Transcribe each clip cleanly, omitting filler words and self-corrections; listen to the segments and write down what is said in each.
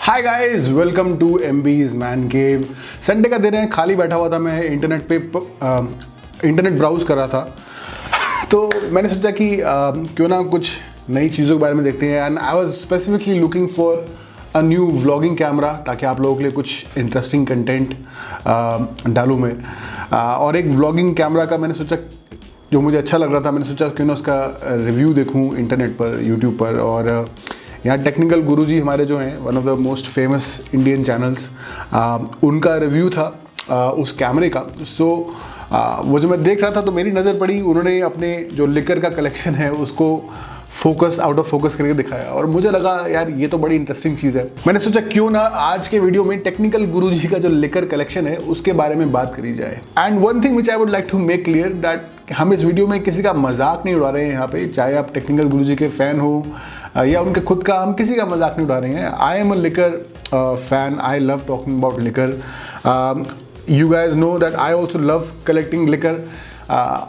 Hi guys, welcome to MB's man cave. Sunday का दिन है, खाली बैठा हुआ था मैं इंटरनेट पे इंटरनेट ब्राउज कर रहा था। तो मैंने सोचा कि क्यों ना कुछ नई चीज़ों के बारे में देखते हैं। And I was specifically looking for a new vlogging camera, ताकि आप लोगों के लिए कुछ इंटरेस्टिंग कंटेंट डालूँ मैं। और एक व्लॉगिंग कैमरा का मैंने सोचा, जो मुझे अच्छा लग रहा था, मैंने सोचा क्यों ना उसका रिव्यू देखूँ इंटरनेट पर, यूट्यूब पर। और यहाँ टेक्निकल गुरुजी हमारे जो हैं, one of the most famous Indian channels, उनका रिव्यू था उस कैमरे का। सो वो जो मैं देख रहा था तो मेरी नज़र पड़ी, उन्होंने अपने जो लिकर का कलेक्शन है उसको फोकस आउट ऑफ फोकस करके दिखाया और मुझे लगा यार ये तो बड़ी इंटरेस्टिंग चीज़ है। मैंने सोचा क्यों ना आज के वीडियो में टेक्निकल गुरुजी का जो लिकर कलेक्शन है उसके बारे में बात करी जाए। And one thing which I would like to make clear that हम इस वीडियो में किसी का मजाक नहीं उड़ा रहे हैं यहाँ पे, चाहे आप टेक्निकल गुरुजी के फ़ैन हो या उनके खुद का, हम किसी का मजाक नहीं उड़ा रहे हैं। I am a liquor fan, I love talking about liquor. You guys know that I also love collecting liquor.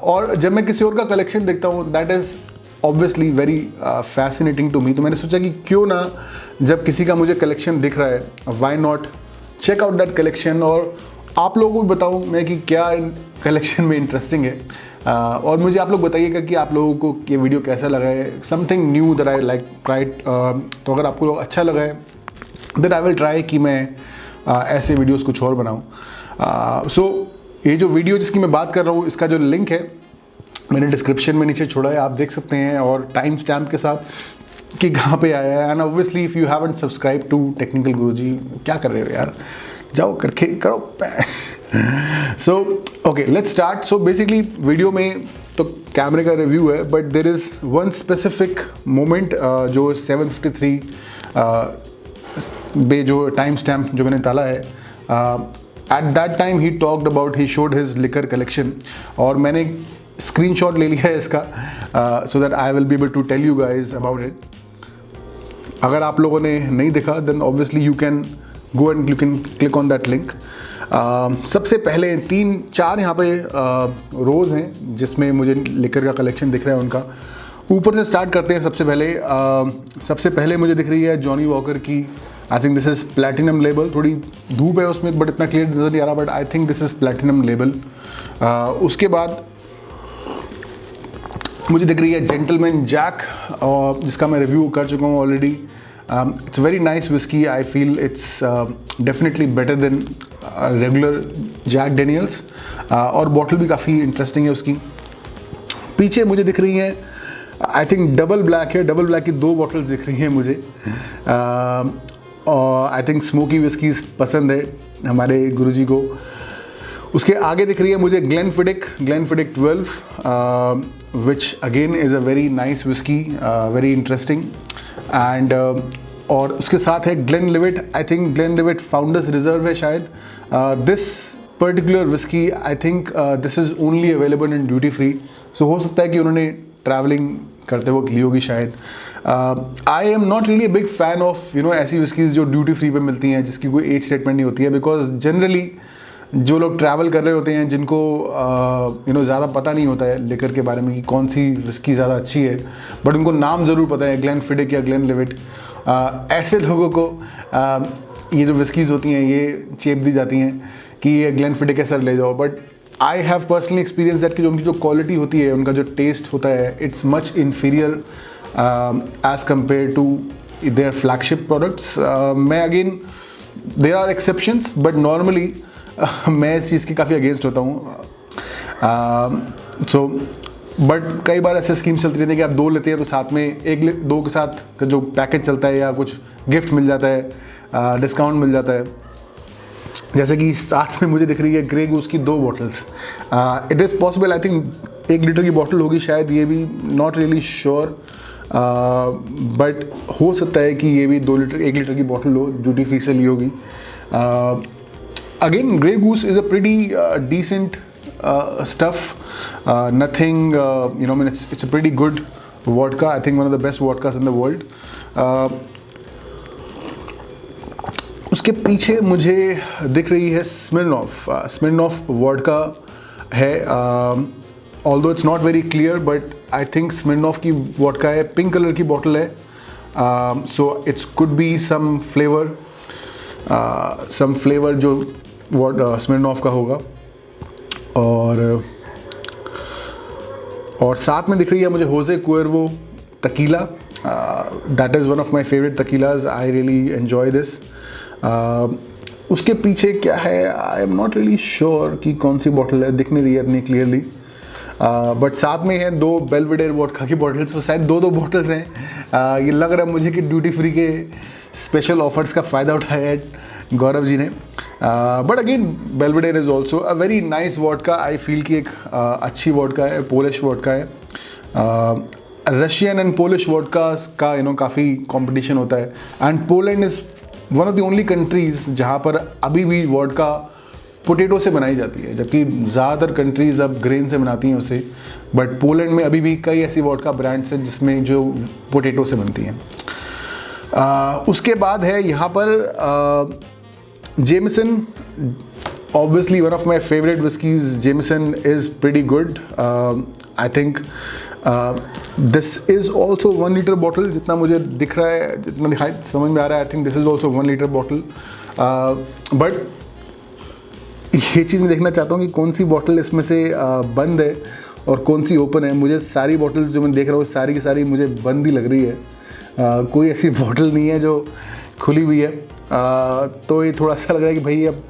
और जब मैं किसी और का कलेक्शन देखता हूँ that is obviously very fascinating to me. तो मैंने सोचा कि क्यों ना जब किसी का मुझे कलेक्शन दिख रहा है, why not check out that collection और आप लोगों को भी बताऊँ मैं कि क्या इन कलेक्शन में इंटरेस्टिंग है। और मुझे आप लोग बताइएगा कि आप लोगों को ये वीडियो कैसा लगा है, something knew that I like tried. तो अगर आपको अच्छा लगा है देन आई विल ट्राई कि मैं ऐसे वीडियोस कुछ और बनाऊँ। सो ये जो वीडियो जिसकी मैं बात कर रहा हूँ, इसका जो लिंक है मैंने डिस्क्रिप्शन में नीचे छोड़ा है, आप देख सकते हैं, और टाइम स्टैम्प के साथ कि कहाँ पे आया है। And obviously if you haven't subscribe to technical Guruji, क्या कर रहे हो यार, जाओ करके करो। So okay, let's start. So basically video में तो कैमरे का रिव्यू है, but there is one specific moment जो 7:53 बे जो टाइम स्टैम्प जो मैंने डाला है, at that time he talked about, he showed his liquor collection. और मैंने स्क्रीनशॉट ले लिया है इसका so that I will be able to tell you guys about it. अगर आप लोगों ने नहीं देखा then obviously you can go and you can click on that link. सबसे पहले 3-4 यहाँ पे रोज़ हैं जिसमें मुझे लिकर का कलेक्शन दिख रहा है उनका। ऊपर से स्टार्ट करते हैं। सबसे पहले मुझे दिख रही है जॉनी वॉकर की, आई think this is platinum label. थोड़ी धूप है उसमें बट इतना क्लियर नज़र नहीं आ रहा, but I think this is platinum label. उसके बाद मुझे दिख रही है जेंटलमैन जैक, जिसका मैं रिव्यू कर चुका हूँ already. It's very nice whisky, I feel it's definitely better than regular Jack Daniel's. और बॉटल भी काफ़ी इंटरेस्टिंग है उसकी। पीछे मुझे दिख रही हैं, आई थिंक डबल ब्लैक है, डबल ब्लैक की 2 बॉटल्स दिख रही हैं मुझे। और आई थिंक स्मोकी विस्कीज़ पसंद है हमारे गुरुजी को। उसके आगे दिख रही है मुझे Glenfiddich 12, which again is a very nice whisky, very interesting. And और उसके साथ है Glenlivet, I think Glenlivet founders reserve है शायद। This particular whisky I think this is only available in duty free. So हो सकता है कि उन्होंने ट्रैवलिंग करते वक्त ली होगी शायद। आई am not really big fan of ऐसी विस्कीज़ जो ड्यूटी फ्री पे मिलती हैं, जिसकी कोई एज स्टेटमेंट नहीं होती है। बिकॉज जनरली जो लोग ट्रैवल कर रहे होते हैं, जिनको ज़्यादा पता नहीं होता है लिकर के बारे में कि कौन सी विस्की ज़्यादा अच्छी है, बट उनको नाम ज़रूर पता है ग्लेनफिडिक या ग्लेनलिवेट, ऐसे लोगों को ये जो विस्कीज़ होती हैं ये चेप दी जाती हैं कि ये ग्लेनफिडिक है सर ले जाओ। But I have personally experience that कि जो उनकी जो क्वालिटी होती है, उनका जो टेस्ट होता है, it's much inferior as compare to their flagship products. मैं again there are exceptions, but normally मैं इस चीज़ की काफ़ी अगेंस्ट होता हूँ। सो बट कई बार ऐसे स्कीम चलती रहती है कि आप 2 लेते हैं तो साथ में 2 के साथ जो पैकेज चलता है या कुछ गिफ्ट मिल जाता है, डिस्काउंट मिल जाता है। जैसे कि साथ में मुझे दिख रही है ग्रे गूस की 2 bottles. It is possible, I think 1 litre की बॉटल होगी शायद, ये भी नॉट रियली श्योर, बट हो सकता है कि ये भी 1 लीटर की बॉटल हो, ड्यूटी फ्री से ली होगी। Again, Grey Goose is a pretty decent stuff. Nothing, I mean, it's a pretty good vodka. I think one of the best vodkas in the world. उसके पीछे मुझे दिख रही है Smirnoff vodka है। Although it's not very clear, but I think Smirnoff की vodka है, pink colour की बॉटल है। So it could be some flavor. Some flavour जो स्मिर्नॉफ का होगा, और साथ में दिख रही है मुझे Jose Cuervo tequila. That is one of my favourite tequilas. I really enjoy this. उसके पीछे क्या है I am not really sure कि कौन सी बॉटल है, दिख नहीं रही है इतनी क्लियरली. बट साथ में है 2 बेल्वेडेयर वोडका की बॉटल्स. तो शायद 2 बॉटल्स हैं. ये लग रहा है मुझे कि ड्यूटी फ्री के स्पेशल ऑफर्स का फ़ायदा उठाया है गौरव जी ने. But again Belvedere is also a very nice vodka. I feel कि एक अच्छी वोडका है, पोलिश वोडका है. रशियन एंड पोलिश वोडकास का काफ़ी कंपटीशन होता है. And Poland is one of the only countries जहाँ पर अभी भी वोडका पोटैटो से बनाई जाती है, जबकि ज़्यादातर कंट्रीज़ अब ग्रेन से बनाती हैं उसे. बट पोलैंड में अभी भी कई ऐसी वोडका ब्रांड्स हैं जिसमें जो पोटैटो से बनती हैं. उसके बाद है यहाँ पर Jameson. Obviously one of my favourite whiskies. Jameson is pretty good. I think this is also 1 litre bottle. जितना मुझे दिख रहा है, जितना दिखाई समझ में आ रहा है, I think this is also 1 litre bottle. But ये चीज़ मैं देखना चाहता हूँ कि कौन सी बॉटल इसमें से बंद है और कौन सी ओपन है. मुझे सारी बॉटल्स जो मैं देख रहा हूँ सारी की सारी मुझे बंद ही लग रही है. कोई ऐसी बॉटल नहीं है जो खुली हुई है. तो ये थोड़ा सा लग रहा है कि भाई अब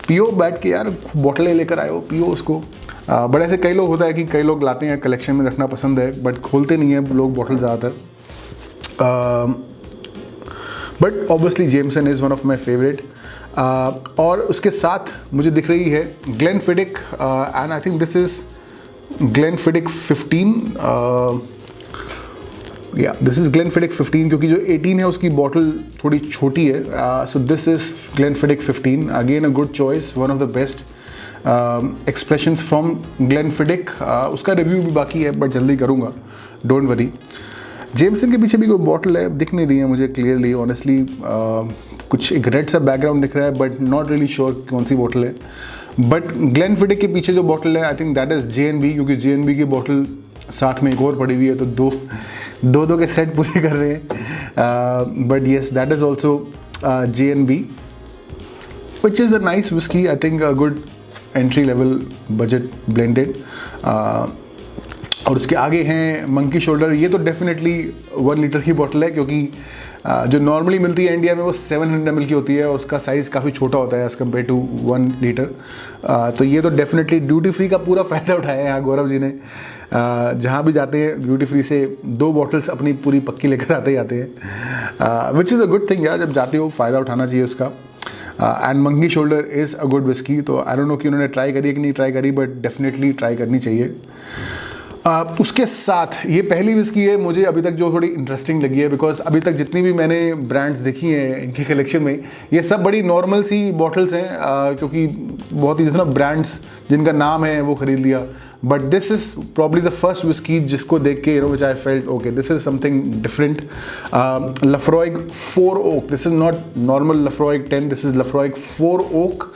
पियो बैठ के यार, बॉटलें लेकर आए हो, पियो उसको. बट ऐसे कई लोग होता है कि कई लोग लाते हैं, कलेक्शन में रखना पसंद है, बट खोलते नहीं हैं लोग बॉटल ज़्यादातर. But obviously Jameson is one of my favourite. और उसके साथ मुझे दिख रही है Glenfiddich. And I think this is Glenfiddich 15. या दिस इज़ ग्लेनफिडिक 15 क्योंकि जो 18 है उसकी बॉटल थोड़ी छोटी है. सो this is Glenfiddich 15. Again a good choice, one of the best expressions from Glenfiddich. उसका रिव्यू भी बाकी है बट जल्दी करूँगा, डोंट वरी. जेमसन के पीछे भी कोई बॉटल है, दिख नहीं रही है मुझे क्लियरली ऑनेस्टली. कुछ एक रेड सा बैकग्राउंड दिख रहा है बट नॉट रियली श्योर कौन सी बॉटल है. बट ग्लेनफिडिक के पीछे जो बॉटल है I think that is JNB, क्योंकि JNB की बॉटल साथ में एक और पड़ी हुई है, तो दो के सेट पूरे कर रहे हैं. But yes, that is also JNB, which is a nice whisky. I think a good entry level budget blended. और उसके आगे हैं मंकी शोल्डर. ये तो डेफिनेटली 1 लीटर की बॉटल है, क्योंकि जो नॉर्मली मिलती है इंडिया में वो 700 ml की होती है और उसका साइज़ काफ़ी छोटा होता है एज़ कम्पेयर टू 1 लीटर. तो ये तो डेफिनेटली ड्यूटी फ्री का पूरा फ़ायदा उठाया है यहाँ गौरव जी ने. जहाँ भी जाते हैं ड्यूटी फ्री से 2 बॉटल्स अपनी पूरी पक्की लेकर आते हैं, which is a good thing यार. जब जाते हो फ़ायदा उठाना चाहिए उसका. And monkey shoulder is a good whisky. तो आई डोंट नो कि उन्होंने ट्राई करी है कि नहीं ट्राई करी, बट डेफिनेटली ट्राई करनी चाहिए. उसके साथ ये पहली विस्की है मुझे अभी तक जो थोड़ी इंटरेस्टिंग लगी है, बिकॉज अभी तक जितनी भी मैंने ब्रांड्स देखी हैं इनके कलेक्शन में ये सब बड़ी नॉर्मल सी बॉटल्स हैं, क्योंकि बहुत ही जितना ब्रांड्स जिनका नाम है वो खरीद लिया. But this is probably the first whisky जिसको देख के which I felt okay this is something different. Laphroaig 4 oak. This is not normal Laphroaig 10, this is Laphroaig 4 oak,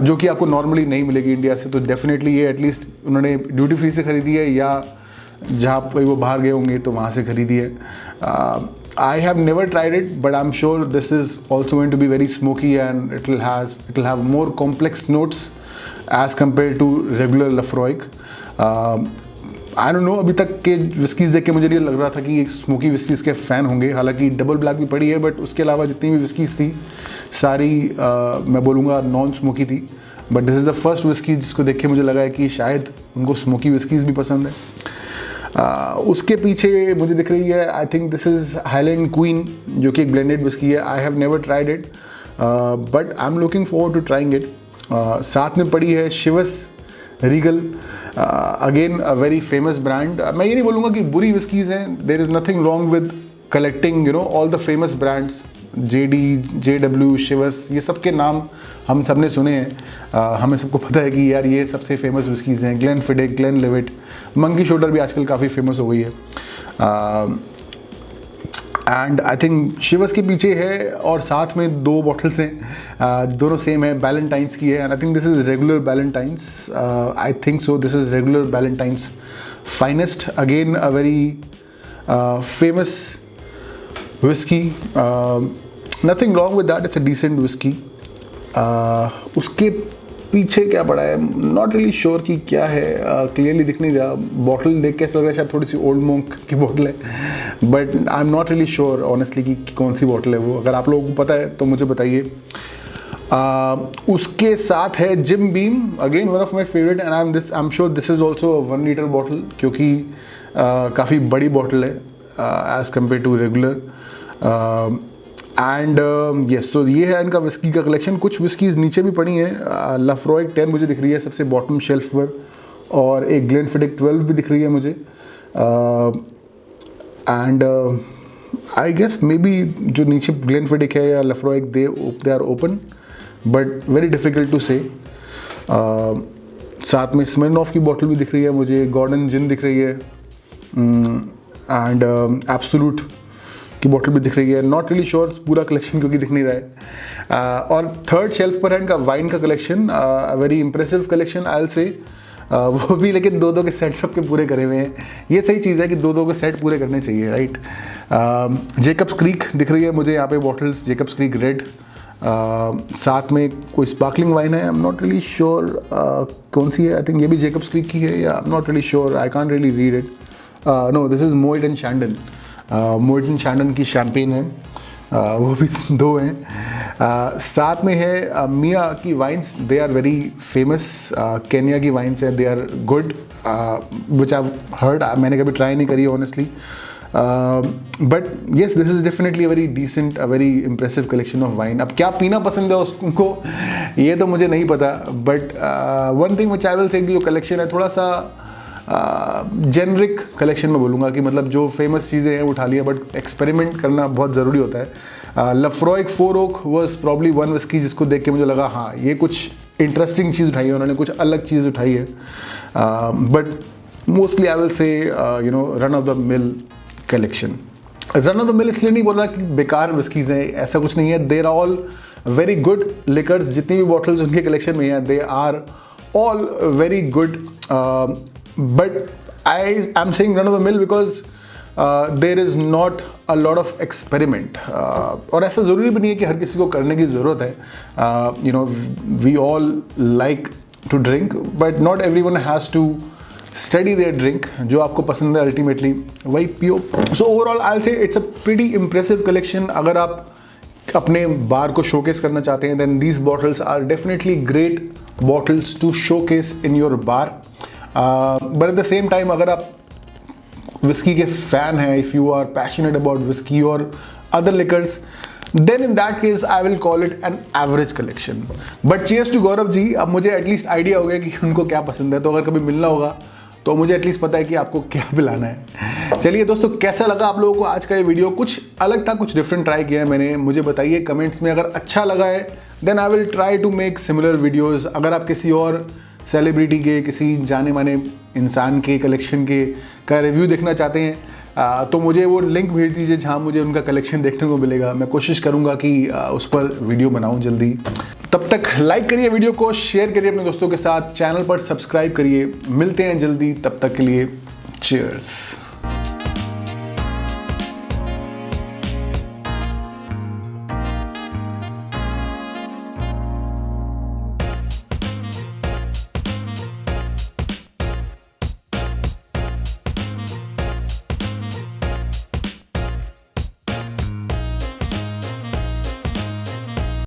जो कि आपको नॉर्मली नहीं मिलेगी इंडिया से. तो डेफिनेटली ये एटलीस्ट उन्होंने ड्यूटी फ्री से खरीदी है या जहाँ पर वो बाहर गए होंगे तो वहाँ से खरीदी है. I have never tried it, but I'm sure this is also going to be very smoky and it will have more complex notes as compared to regular Lafroig. I don't know, अभी तक के whiskies देख के मुझे ये लग रहा था कि एक स्मोकी विस्कीज़ के फ़ैन होंगे. हालांकि डबल ब्लैक भी पड़ी है, बट उसके अलावा जितनी भी विस्कीज़ थी सारी मैं बोलूँगा नॉन स्मोकी थी. But this is the first whisky जिसको देख के मुझे लगा है कि शायद उनको स्मोकी विस्कीज़ भी पसंद है. उसके पीछे मुझे दिख रही है I think this is Highland Queen, जो कि एक ब्लेंडेड विस्की है. I have never tried it but I am looking forward to trying it. साथ में पड़ी है Chivas Regal, again a very famous brand. मैं ये नहीं बोलूँगा कि बुरी विस्कीज़ हैं, there is nothing wrong with collecting all the famous brands. JD, JW, Chivas, ये सब के नाम हम सब ने सुने हैं. हमें सबको पता है कि यार ये सबसे फेमस विस्कीज़ हैं. ग्लेनफिडिक, ग्लेनलिवेट, मंकी शोल्डर भी आजकल काफ़ी फेमस हो गई है. एंड आई थिंक शिवस के पीछे है और साथ में 2 बॉटल्स हैं, दोनों सेम है, बैलेंटाइंस की है. And I think this is regular Ballantine's. I think so this is regular Ballantine's finest. Again a very famous whiskey. Nothing wrong with that, it's a decent whisky. उसके पीछे क्या पड़ा है, नॉट रियली श्योर कि क्या है, clearly दिख नहीं रहा। बॉटल देख के ऐसा लग रहा है शायद थोड़ी सी ओल्ड मोंक की बॉटल है, but I am not really sure honestly कि कौन सी बॉटल है वो। अगर आप लोगों को पता है तो मुझे बताइए। उसके साथ है Jim Beam, again one of my favourite, and I am sure this is also 1 litre bottle, क्योंकि काफ़ी बड़ी बॉटल है as compare to regular. And yes, तो ये है इनका विस्की का कलेक्शन। कुछ विस्कीज़ नीचे भी पड़ी हैं। लाफ्रॉइग 10 मुझे दिख रही है सबसे बॉटम शेल्फ पर, और एक ग्लेनफिडिक 12 भी दिख रही है मुझे। And I guess maybe जो नीचे ग्लेनफिडिक है या Laphroaig they are open, but very difficult to say. साथ में स्मिर्नॉफ की बॉटल भी दिख रही है मुझे, गॉर्डन जिन दिख रही है, एंड एब्सोल्यूट की बॉटल भी दिख रही है। नॉट रियली श्योर पूरा कलेक्शन क्योंकि दिख नहीं रहा है। और थर्ड शेल्फ पर है इनका वाइन का collection, very impressive collection I will say. वो भी लेकिन 2-2 के सेट सबके पूरे करे हुए हैं। ये सही चीज़ है कि 2-2 के सेट पूरे करने चाहिए, राइट। जेकब्स क्रीक दिख रही है मुझे यहाँ पे बॉटल्स, जेकब्स क्रीक रेड। साथ में कोई स्पार्कलिंग वाइन है, I am not really sure कौन सी है। आई थिंक ये भी जेकब्स क्रीक की है, या I am not really sure, I can't really read it. No, this is Moet and Chandon. Moet and Chandon की शैम्पेन है, वो भी 2 हैं। साथ में है मिया की wines, they are very famous, Kenya की वाइन्स हैं, they are good, which I heard. मैंने कभी ट्राई नहीं करी honestly, but yes, this is definitely a very decent, a very impressive collection of wine. अब क्या पीना पसंद है उसको ये तो मुझे नहीं पता, but one thing which I will say, जो कलेक्शन है थोड़ा सा जेनरिक कलेक्शन में बोलूँगा, कि मतलब जो फेमस चीज़ें हैं उठा लिया, बट एक्सपेरिमेंट करना बहुत ज़रूरी होता है। Laphroaig 4 oak was probably one whisky जिसको देख के मुझे लगा हाँ ये कुछ इंटरेस्टिंग चीज़ उठाई है उन्होंने, कुछ अलग चीज़ उठाई है। But mostly I will say run of the mill collection. Run of the mill इसलिए नहीं बोल रहा कि बेकार विस्कीज़ हैं, ऐसा कुछ नहीं है। There are all very good liquors, जितनी भी बॉटल्स उनके कलेक्शन में हैं, they are all very good, but I'm saying run of the mill because there is not a lot of experiment, और ऐसा ज़रूरी भी नहीं है कि हर किसी को करने की ज़रूरत है। We all like to drink, but not everyone has to study their drink। जो आपको पसंद है ultimately वही पियो। So overall I'll say it's a pretty impressive collection। अगर आप अपने बार को शोकेस करना चाहते हैं, then these bottles are definitely great bottles to showcase in your bar। But at the same time अगर आप विस्की के फैन हैं, if you are passionate about whisky और other liquors, then in that case I will call it an average collection. But cheers to Gaurav ji, अब मुझे at least idea हो गया कि उनको क्या पसंद है, तो अगर कभी मिलना होगा तो मुझे एटलीस्ट पता है कि आपको क्या पिलाना है। चलिए दोस्तों, कैसा लगा आप लोगों को आज का ये वीडियो? कुछ अलग था, कुछ डिफरेंट ट्राई किया है मैंने, मुझे बताइए कमेंट्स में। अगर अच्छा लगा है then I will try to make similar videos. अगर आप किसी और सेलिब्रिटी के, किसी जाने माने इंसान के कलेक्शन के का रिव्यू देखना चाहते हैं तो मुझे वो लिंक भेज दीजिए जहाँ मुझे उनका कलेक्शन देखने को मिलेगा। मैं कोशिश करूँगा कि उस पर वीडियो बनाऊँ जल्दी। तब तक लाइक करिए वीडियो को, शेयर करिए अपने दोस्तों के साथ, चैनल पर सब्सक्राइब करिए। मिलते हैं जल्दी, तब तक के लिए चीयर्स।